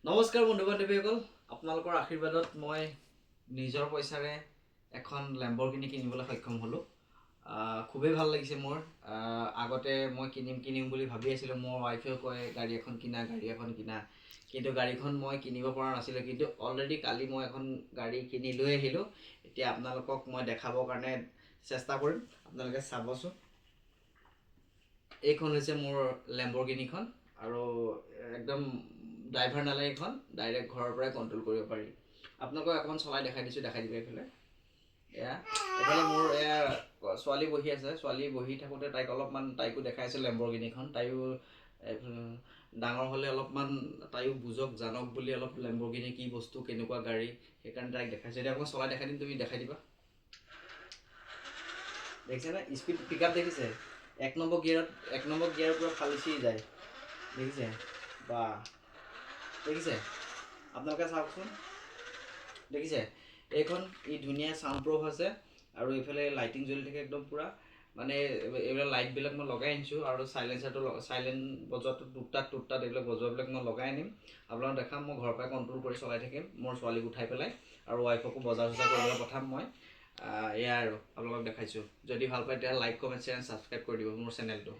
নমস্কাৰ বন্ধু বান্ধৱীসকল, আপোনালোকৰ আশীৰ্বাদত মই নিজৰ পইচাৰে এখন লেম্বৰগিনি কিনিবলৈ সক্ষম হ'লোঁ। খুবেই ভাল লাগিছে মোৰ। আগতে মই কিনিম বুলি ভাবি আছিলোঁ। মোৰ ৱাইফেও কয় গাড়ী এখন কিনা, কিন্তু গাড়ীখন মই কিনিব পৰা নাছিলোঁ। কিন্তু অলৰেডি কালি মই এখন গাড়ী কিনি লৈ আহিলোঁ। এতিয়া আপোনালোকক মই দেখাবৰ কাৰণে চেষ্টা কৰিম। আপোনালোকে চাবচোন। এইখন হৈছে মোৰ লেম্বৰগিনিখন, আৰু একদম ড্ৰাইভাৰ নালাগে, এইখন ডাইৰেক্ট ঘৰৰ পৰাই কণ্ট্ৰল কৰিব পাৰি। আপোনালোকক এখন চলাই দেখাই দিব এইফালে। এইফালে মোৰ ছোৱালী বহি আছে। ছোৱালী বহি থাকোঁতে তাইকো দেখাই আছে লেম্বৰগিনিখন। তাইও ডাঙৰ হ'লে অলপমান তাইও বুজক জানক বুলি অলপ লেম্বৰগিনি কি বস্তু, কেনেকুৱা গাড়ী, সেইকাৰণে তাইক দেখাইছে। এতিয়া অকণ চলাই দেখাই দিম, তুমি দেখাই দিবা। দেখিছেনে স্পীড পিক আপ? দেখিছে? এক নম্বৰ গিয়াৰৰ পৰা ফালিচি যায়। দেখিছে? বা দেখিছে? আপোনালোকে চাওকচোন। দেখিছে? এইখন ধুনীয়া চাউণ্ড প্ৰুফ আছে, আৰু এইফালে লাইটিং জ্বলি থাকে একদম পূৰা। মানে এইবিলাক লাইটবিলাক মই লগাই আনিছোঁ, আৰু চাইলেণ্ট বজোৱাটো টুকটাক এইবিলাক বজোৱাবিলাক মই লগাই আনিম। আপোনালোকক দেখাম। মই ঘৰৰ পৰাই কণ্ট্ৰল কৰি চলাই থাকিম, মোৰ ছোৱালীক উঠাই পেলাই, আৰু ৱাইফকো বজাৰ কৰিবলৈ পঠাম মই। এয়া আৰু আপোনালোকক দেখাইছোঁ। যদি ভাল পায় তেতিয়া লাইক, কমেণ্ট, শ্বেয়াৰ, ছাবস্ক্ৰাইব কৰি দিব মোৰ চেনেলটো।